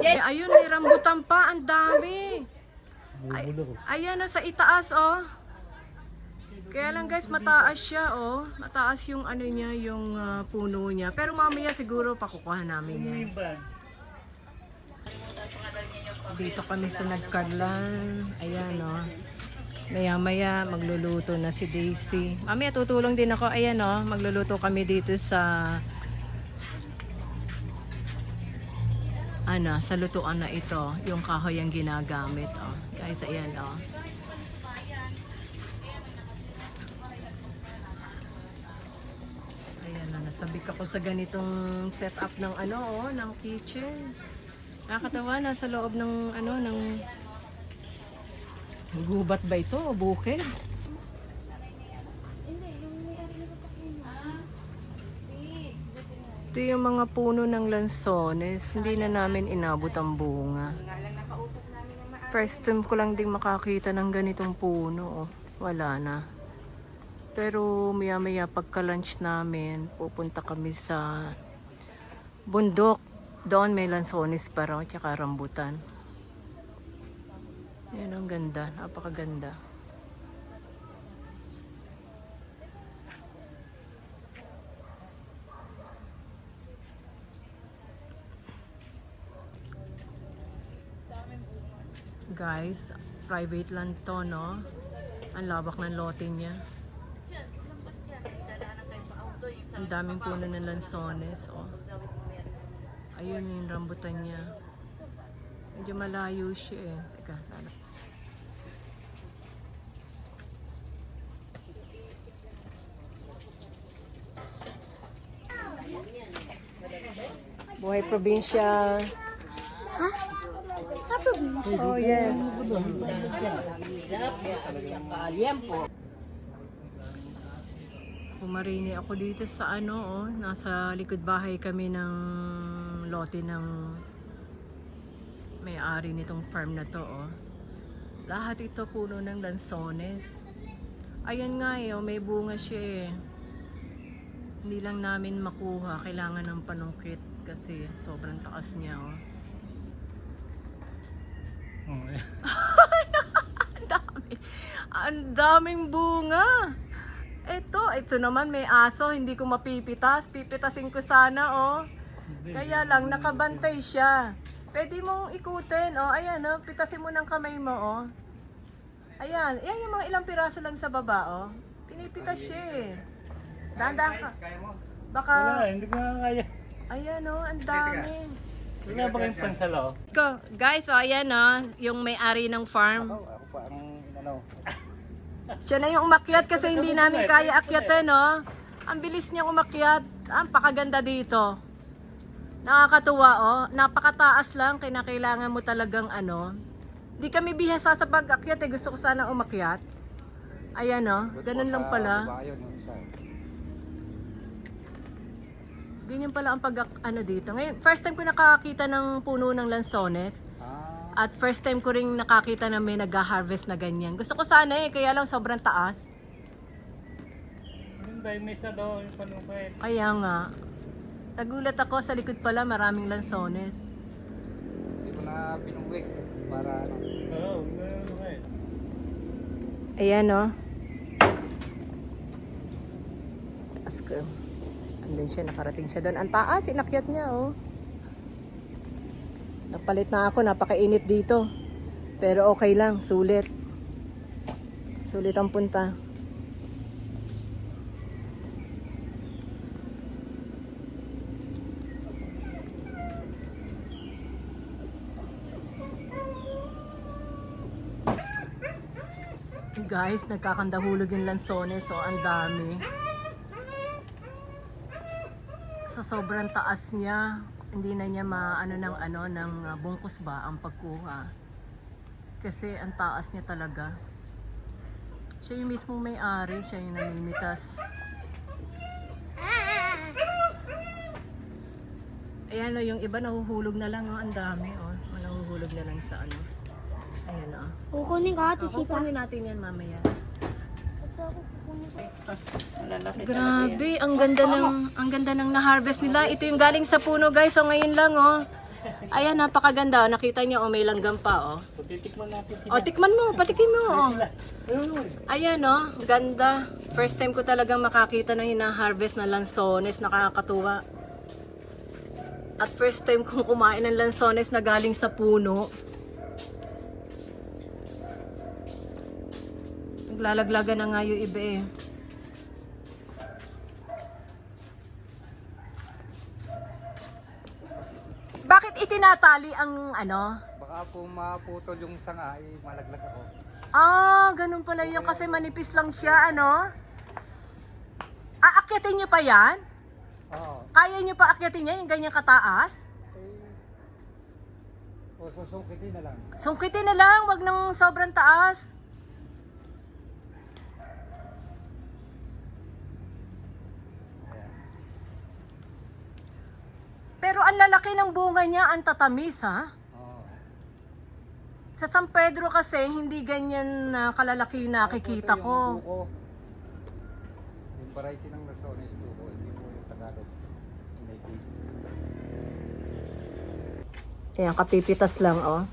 Yeah. Ayun, may rambutan pa. Ang dami. Ayan na sa itaas, oh. Kaya lang guys, mataas siya, oh. Mataas yung ano niya, yung puno niya. Pero mamaya siguro pakukuha namin yan. Dito kami sa Nagkarlan. Ayan, oh. Maya-maya magluluto na si Daisy. Mamaya tutulong din ako. Ayan, oh. Magluluto kami dito sa sa lutuan na ito. Yung kahoy ang ginagamit, oh. Guys, ayan, oh. Ayan na, nasabik ako sa ganitong setup ng ng kitchen. Nakakatawa, nasa loob ng ng gubat ba ito o bukid? Ito yung mga puno ng lansones. Hindi na namin inabot ang bunga. First time ko lang din makakita ng ganitong puno. Oh. Wala na. Pero maya-maya pagka-lunch namin, pupunta kami sa bundok. Doon may lansones pa raw, tsaka rambutan. Yan ang ganda, napakaganda. Guys, private land to, no? Ang labak ng lote niya. Ang daming puno ng lansones, oh. Ayun yung rambutan niya. Medyo malayo siya eh. Teka, lalap. Buhay probinsya. Ha? Probinsya? Oh, yes. Pumarini ako dito sa nasa likod bahay kami ng lote ng may-ari nitong farm na to, oh. Lahat ito puno ng lansones. Ayan nga eh, may bunga siya eh. Hindi lang namin makuha, kailangan ng panungkit kasi sobrang taas niya, oh. Ang dami. Ang daming bunga. Ito naman may aso, hindi ko mapipitas. Pipitasin ko sana, oh. Kaya lang nakabantay siya. Pwede mong ikutin, oh. Ayan, oh. Pitasin mo ng kamay mo, oh. Ayan, yan yung mga ilang piraso lang sa baba, oh. Pinipitas siya eh. Dahan-dahan ka. Baka Wala, hindi ko kaya. ayan, oh, ang dami. Wala ba kayong pansalaw? Guys, oh, ayan, oh, yung may-ari ng farm. Ako pa ang Siya na yung umakyat kasi hindi namin kaya akyatin, no? Ang bilis niya umakyat. Ang pakaganda dito. Nakakatuwa, oh. Napakataas lang, kailangan mo talagang Di kami bihasa sa pag-akyat, eh. Gusto ko sana umakyat. Ayan, oh. Ganun lang pala. Ganyan pala ang dito. Ngayon, first time ko nakakita ng puno ng lansones. At first time ko rin nakakita na may nag-harvest na ganyan. Gusto ko sana eh, kaya lang sobrang taas. Hindi, may isa daw yung panungkit. Kaya nga. Nagulat ako, sa likod pala maraming lansones. Hindi ko na pinungwik para Oo, panungkit. Ayan, oh. Taas ko. Andun siya, nakarating siya doon. Ang taas, inakyat niya, oh. Napalit na ako, napakainit dito. Pero okay lang, sulit. Sulit ang punta. Guys, nagkakandahulog yung lansones, so ang dami. Sa sobrang taas niya, hindi na niya ng bungkus ba ang pagkuha. Kasi ang taas niya talaga. Siya yung mismong may-ari, siya yung namimitas. Ayan, oh, yung iba nahuhulog na lang, oh, ang dami, oh. Nahuhulog na lang sa Ayan, oh. Kukunin ka, Ate Sita. Kukunin natin yan mamaya. dito ako kukunin ko. Grabe, ang ganda ng na-harvest nila. Ito yung galing sa puno, guys. So ngayon lang, oh. Ayan, napakaganda. Oh. Nakita niyo, oh, may langgam pa, oh. Titikman natin. Oh, tikman mo, patikin mo, oh. Ayan, oh, ganda. First time ko talagang makakita ng hina-harvest na lansones, nakakatuwa. At first time kong kumain ng lansones na galing sa puno. Naglalaglagan na nga yung iba eh. Bakit itinatali ang ano? Baka po maputol yung sanga ay malaglag ako. Ah, ganun pala yun kasi manipis lang siya, ano? Aakyatin niyo pa yan? Oo. Kaya niyo pa akyatin niya yung ganyang kataas? O susukitin na lang. Sungkitin na lang, wag nang sobrang taas. Ayan. Pero ang lalaki ng bunga niya, ang tatamis ha. Oo. Sa San Pedro kasi, hindi ganyan na kalalaki nakikita Ito yung ko. buko. Yung variety ng Lanzones buko, hindi po yung Tagalog. Native. Ayan, kapipitas lang, oh.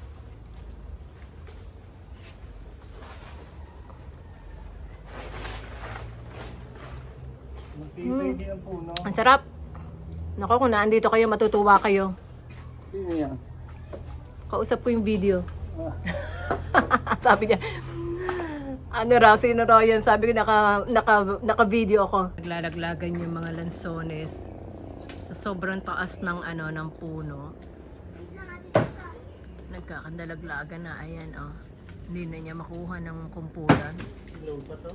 Magtitay din ang puno. Ang sarap. Naku, kung naandito kayo, matutuwa kayo. Sino yan? Kausap ko yung video. Sabi niya, ano raw, sino raw yan? Sabi ko, naka-video ako. Naglalaglagan yung mga lansones sa sobrang taas ng, ano, ng puno. Nagkakandalaglagan na, ayan, oh. Hindi na niya makuha ng kumpulan. Low pa to?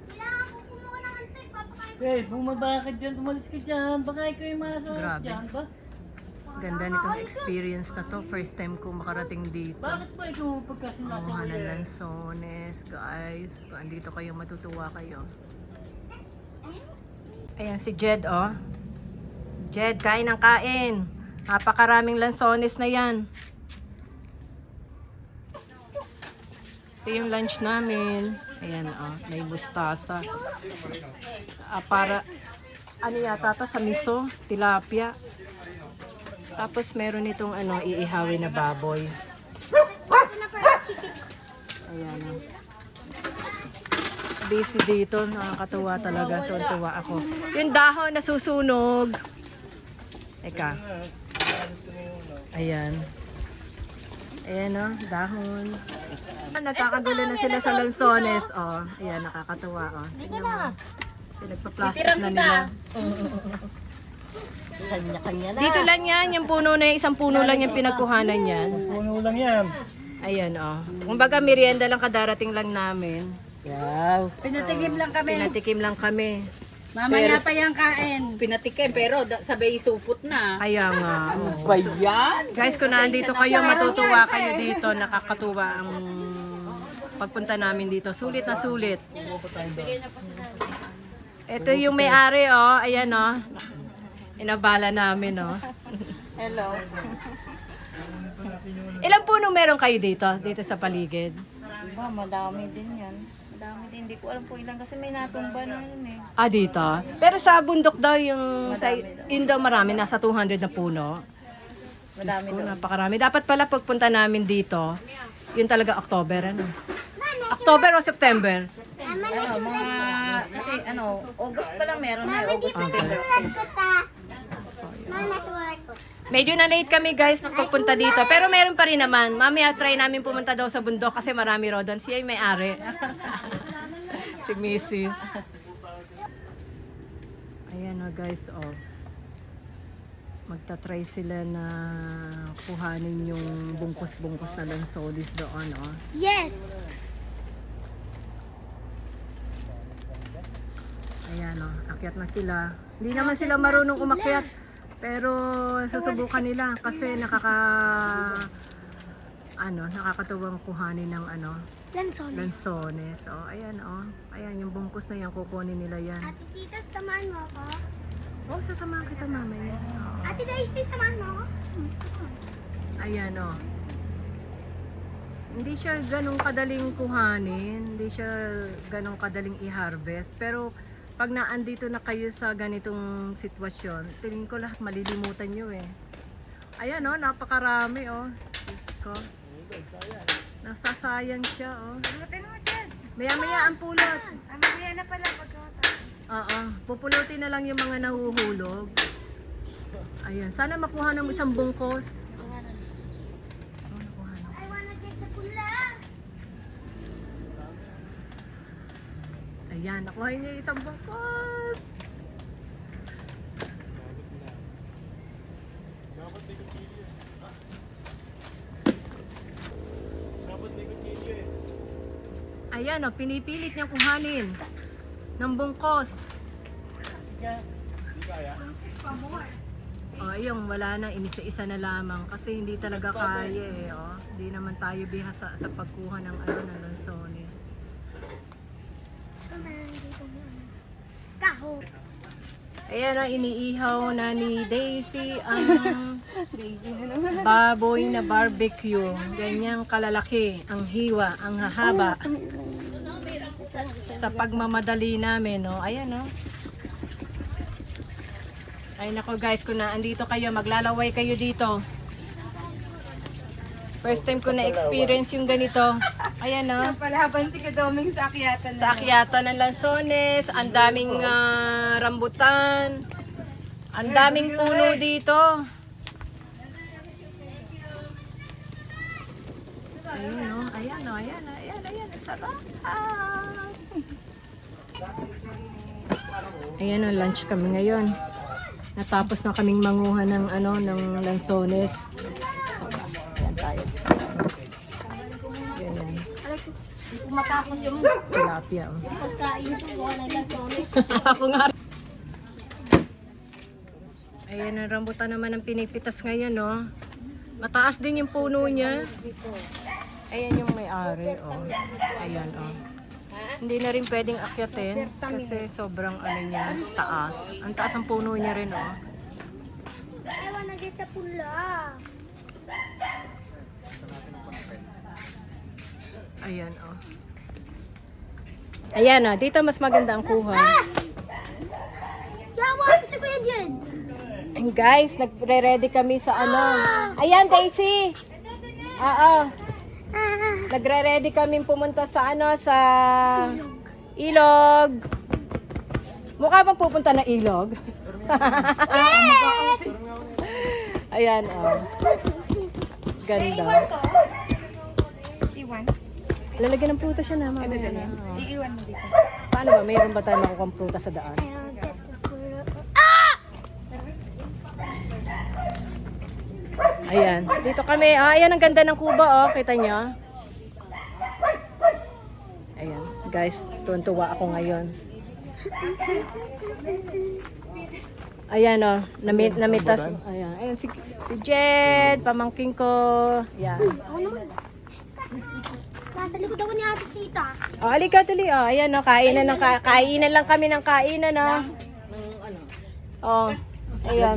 Kailangan ko kumuha ng antik, papakain. Hey, bumaba ka dyan, umalis ka dyan. Baka ikaw yung masarap Grabe. dyan ba? Ganda nitong experience na to. First time ko makarating dito. Bakit ba ikaw pagkasinasa Kumuha ng lansones, guys. Kung andito kayo, matutuwa kayo. Ayan si Jed, oh. Jed, kain ng kain. Napakaraming lansones na yan. Ito yung lunch namin. Ayan, oh. May mustasa. Para, ano yata to, sa miso, tilapia. Tapos meron itong ano, iihawin na baboy. Ayan. Oh. Busy dito, nakakatuwa talaga. Tuwa ako. Yung dahon nasusunog. Eka. Ayan. Ayan o, dahon. Nagkakagulo na sila sa lansones. Oh, ayan, nakakatuwa. Oh. Tingnan mo. Pinagpa-plastic na nila. Kanya-kanya na. Dito lang yan, yung puno na yan, isang puno lang yung pinagkuhanan yan. Puno lang yan. Ayan o. Kumbaga merienda lang kadarating lang namin. Wow. Pinatikim lang kami. Pinatikim lang kami. Mamaya pa yung kain. Pinatikim pero sabay supot na. Kaya nga. Oh. Ba yan? Guys, kung nandito kayo, matutuwa kayo dito. Nakakatuwa ang pagpunta namin dito. Sulit na sulit. Ito yung may-ari, oh. Ayan, oh. Inabala namin, oh. Hello. Ilang puno meron kayo dito? Dito sa paligid? Diba, madami din yan. Madami din. Hindi ko alam po ilan kasi may natumba na yun eh. Ah, dito? Pero sa bundok daw yung... Yun daw marami. Nasa 200 na puno. Madami Diyos ko, doon. napakarami. Dapat pala pagpunta namin dito, yun talaga October, ano? October o September? Ano, mga... Kasi ano, August pa lang meron na. August. Medyo na late kami guys nang pagpunta dito. Pero meron pa rin naman. Mamaya try namin pumunta daw sa bundok kasi marami raw doon. Siya yung may-ari. Si Mrs. Ayan o guys, oh. Magta-try sila na kuhanin yung bungkus-bungkus na lansones doon, oh. Yes! Ayan o, akyat na sila. Hindi naman sila marunong umakyat. Pero susubukan nila kasi nakakatuwang kuhanin ng lansones. Oh, ayan oh. Ayan yung bungkus na yan, kukunin nila yan. Ate Tita, samahan mo ako? Oh, sasamahan kita mamaya. Oh. Ate Daisy, samahan mo ako? Ayan oh. Hindi siya ganong kadaling kuhanin, hindi siya ganong kadaling i-harvest. Pero pag naandito na kayo sa ganitong sitwasyon, tingin ko lahat malilimutan nyo eh. Ayan oh, napakarami oh. Diyos ko. Nasasayang siya oh. Maya-maya ang pulot. Mamaya na pala pagkata. Oo, pupulutin na lang yung mga nahuhulog. Ayan, sana makuha ng isang bungkos. Oh, nakuha na. Ayan, nakuha niya yung isang bungkos. Ayan o, pinipilit niyang kuhanin ng bungkos. O, ayun, wala na, inisa-isa na lamang kasi hindi talaga kaya eh. O, hindi naman tayo bihasa sa pagkuha ng ano, ng lansones. Ayan ang iniihaw na ni Daisy ang baboy na barbecue. Ganyang kalalaki ang hiwa, ang hahaba. Sa pagmamadali namin, no? Ayan, no? Ay nako guys, kung naandito kayo, maglalaway kayo dito. First time ko na-experience yung ganito. Ayan, no? Palaban si Kadoming sa akyatan. Sa akyatan ng lansones, ang daming rambutan, ang daming puno dito. Ayun, no? Ayan, no? Ayan, ayan, ayan. Ang sarap. Ayan, no? Lunch kami ngayon. Natapos na kaming manguha ng, ano, ng lansones. Ayan tayo. Ayan. Matapos yung Tilapia, oh. pagkain ko, wala na lansones. Ako nga. Ayan, ang rambutan naman ang pinipitas ngayon, no? Mataas din yung puno niya. Ayan yung may-ari, oh. Ayan, oh. Hindi na rin pwedeng akyatin kasi sobrang ano niya, taas. Ang taas ang puno niya rin, oh. Ewan na sa pula. Ayan, oh. Ayan, oh. Dito mas maganda ang kuha. Yawa kasi kuya dyan. And guys, nagre-ready kami sa ano. Ayan, Daisy! Oo. Nagre-ready kami pumunta sa ano, sa ilog. Mukha bang pupunta na ilog? Yes! Ayan, oh. Ganda. Iwan. Lalagyan ng prutas siya na, mamaya na. Oh. Iiwan mo dito. Paano ba? Mayroon ba tayo makukuha prutas sa daan? Ayan. Dito kami. Ah, ayan ang ganda ng kuba, oh. Kita nyo? Ayan. Guys, tuwan-tuwa ako ngayon. Ayan, oh. Namitas. Ayan. Ayan si Jed, pamangking ko. Ayan. Ako naman. Nasa likod ako ni Ate Sita. Oh, alika tuloy. Oh, ayan, oh. Kainan lang kami ng kainan, oh. Oh. Ayan.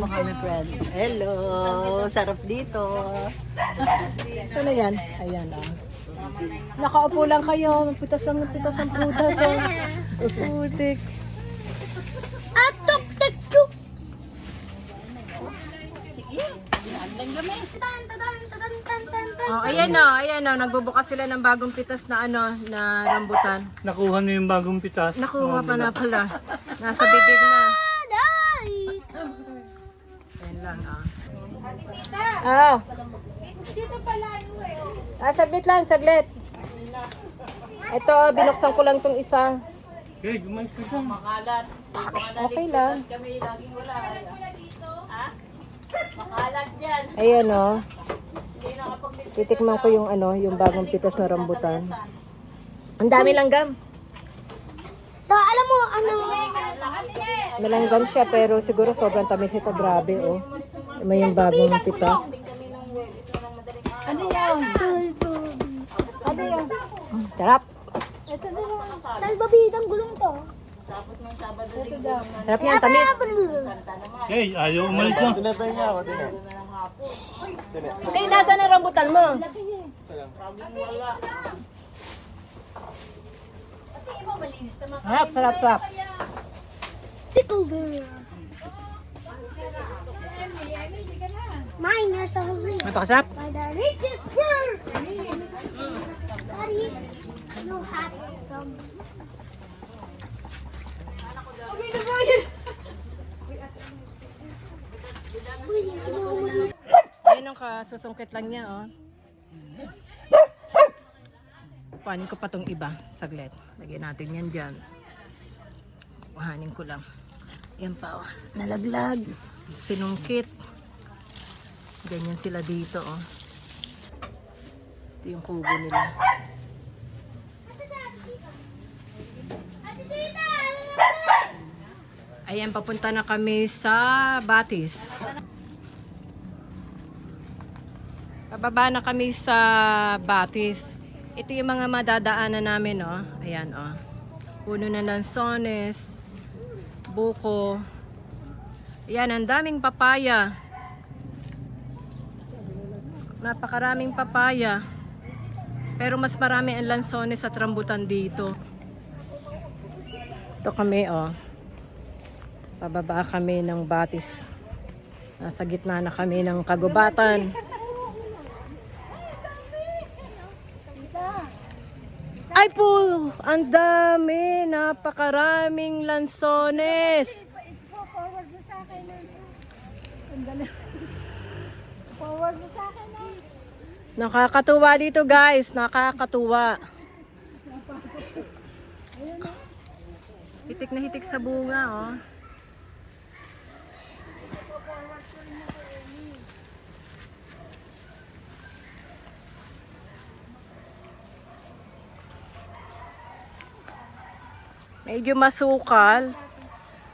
Hello. Sarap dito. Saan na yan? Ayan, oh. Nakaupo lang kayo. Magpitas ang prutas, oh. Putik. Atok tuk. Oh, ayan na, ayan na. Nagbubukas sila ng bagong pitas na ano, na rambutan. Nakuha na yung bagong pitas. Nakuha pa na pala. Nasa bibig na. Ayan lang, ah. Ah. Saglit lang, saglit. Ito, binuksan ko lang tong isa. Okay, gumalis ka dyan. Okay lang. Ayan, oh. Titikman ko yung ano, yung bagong pitas na rambutan. Ang dami langgam. Alam mo, ano? Malanggam siya pero siguro sobrang tamis ito. Grabe, oh. May yung bagong pitas. Ano yan? Ano yan? Sarap. Ito na lang. Salbabidang gulong to. Sarap yan, tamis. Okay, ayaw umalis na. Kaya nasa na rambutan mo? Sarap, sarap, sarap. Pickleberry. Mine is so real. Napakasarap. By the richest bird. Daddy, you have them. Ayun ang kasusungkit lang niya, oh. Kuhanin ko pa tong iba. Saglit. Lagyan natin yan dyan. Kuhanin ko lang. Yan pa, oh. Nalaglag. Sinungkit. Ganyan sila dito, oh. Ito yung kubo nila. Ayan, papunta na kami sa Batis. Pababa na kami sa Batis. Ito yung mga madadaanan namin, oh. Ayan, oh. Puno na lansones, buko. Ayan, ang daming papaya. Napakaraming papaya. Pero mas marami ang lansones at rambutan dito. Ito kami, oh. Pababa kami ng Batis. Nasa gitna na kami ng kagubatan. Ay po, ang dami, napakaraming lansones. Nakakatuwa dito, guys, nakakatuwa. Hitik na hitik sa bunga, oh. Medyo masukal.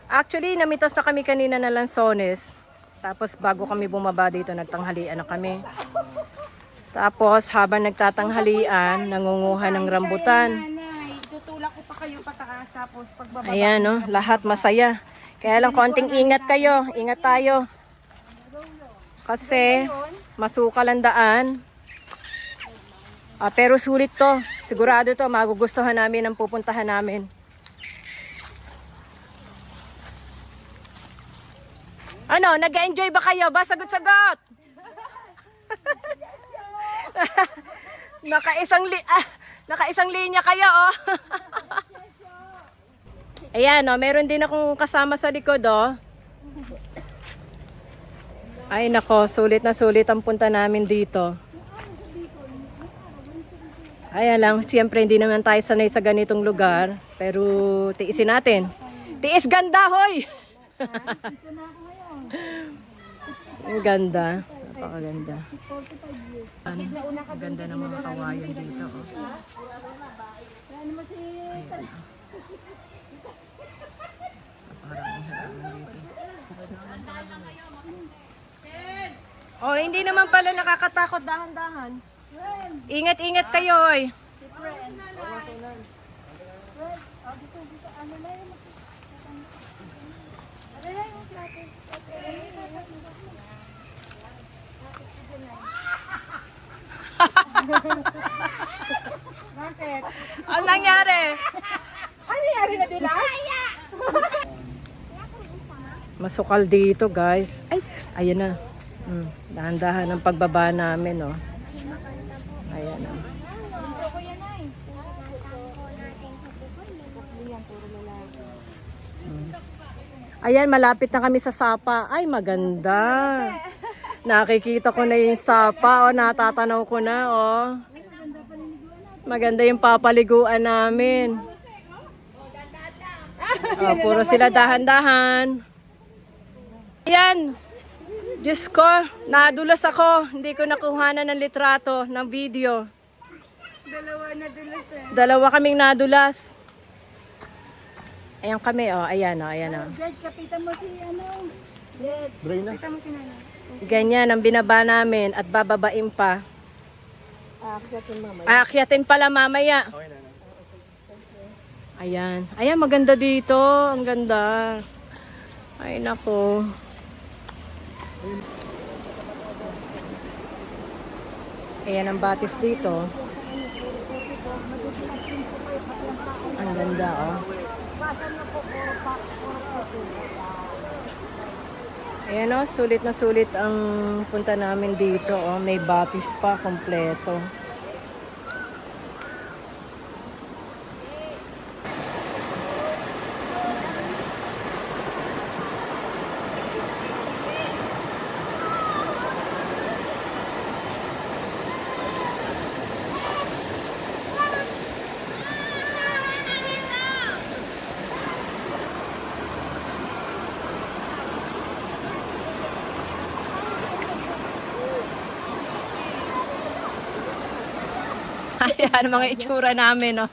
Actually, namitas na kami kanina na lansones. Tapos bago kami bumaba dito, nagtanghalian na kami. Tapos habang nagtatanghalian, nangunguha ng rambutan. Tutulak ko pa kayo pataas tapos pagbaba. Ayan, no, lahat masaya. Kaya lang konting ingat kayo. Ingat tayo. Kasi masukal ang daan. Pero sulit to. Sigurado to, magugustuhan namin ang pupuntahan namin. Ano, nag-enjoy ba kayo? Ba, sagot-sagot! Naka-isang linya kayo, oh. Ayan, oh, meron din akong kasama sa likod, oh. Ay, nako, sulit na sulit ang punta namin dito. Ayan lang, siyempre hindi naman tayo sanay sa ganitong lugar. Pero tiisin natin. Tiis ganda, hoy! Ang ganda. Napakaganda. Ang ganda ng mga kawayan dito. Oh. Ayan. Napakarami halaman dito. Oh, hindi naman pala nakakatakot. Dahan-dahan. Ingat-ingat kayo, oy. Bakit? Ano nangyari? Ano nangyari na nila? Masukal dito, guys. Ay, ayan na. Dahan-dahan ang pagbaba namin, oh. Ayan na. Ayan, malapit na kami sa Sapa. Ay, maganda. Nakikita ko na yung Sapa, oh. Natatanaw ko na, oh. Maganda yung papaliguan namin. Oh, puro sila dahan-dahan. Ayan. Diyos ko, nadulas ako. Hindi ko nakuhanan ng litrato, ng video. Dalawa kaming nadulas. Ayan kami, oh. Ayan, oh. Ayan, oh. Kapitan mo si ano. Kapitan mo si Nana. Ganyan ang binaba namin at bababain pa. Aakyatin pala mamaya. Ayan. Ayan, maganda dito. Ang ganda. Ay, nako. Ayan ang batis dito. Ang ganda, oh. Ayan, oh, sulit na sulit ang punta namin dito, oh. May batis pa, kompleto. Ayan, mga itsura namin, no?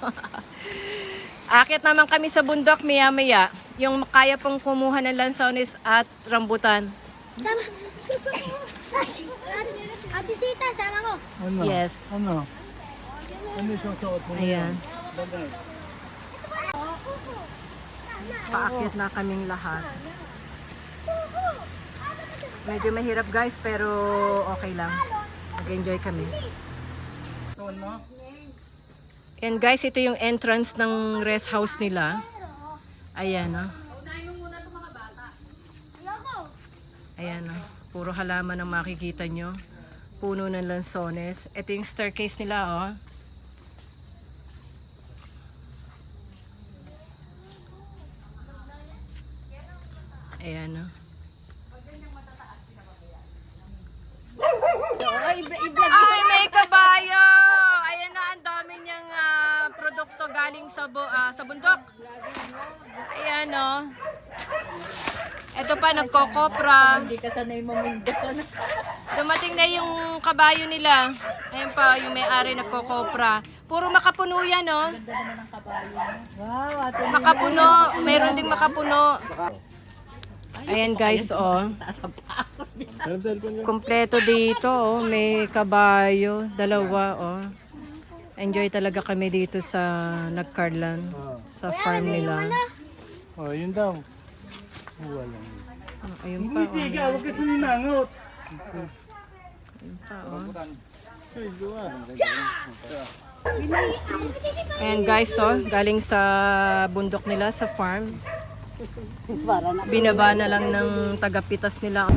Akit naman kami sa bundok, maya-maya. Yung kaya pong kumuha ng lansones at rambutan. Sama. Ate Sita, sama mo. Ano? Yes. Ano? Ano yung susuot mo? Ayan. Bagay. Paakyat na kaming lahat. Medyo mahirap guys, pero okay lang. Nag-enjoy kami. Tuwan mo? And guys, ito yung entrance ng rest house nila. Ayan, oh. Ayan, oh. Puro halaman ang makikita nyo. Puno ng lansones. Ito yung staircase nila, oh. Ayan, oh. Ay, may kabayo! Ayan na, ang dami niyang produkto galing sa bundok. Ayan, oh. Ito pa, nagkokopra. Hindi ka sanay mamundok. Dumating na yung kabayo nila. Ayan pa, yung may-ari nagkokopra. Puro makapuno yan, oh. Wow, ate. Makapuno. Mayroon ding makapuno. Ayan guys, oh. Kompleto dito, oh. May kabayo, dalawa, oh. Enjoy talaga kami dito sa Nagcarlan, sa farm nila. Oh, yun daw. Wala. Oh, ayun pa, oh. Hindi ka, huwag ka suminangot. Ayun pa, oh. Ay, luwan. Ayan guys, oh. Galing sa bundok nila, sa farm. Binaba na lang ng tagapitas nila.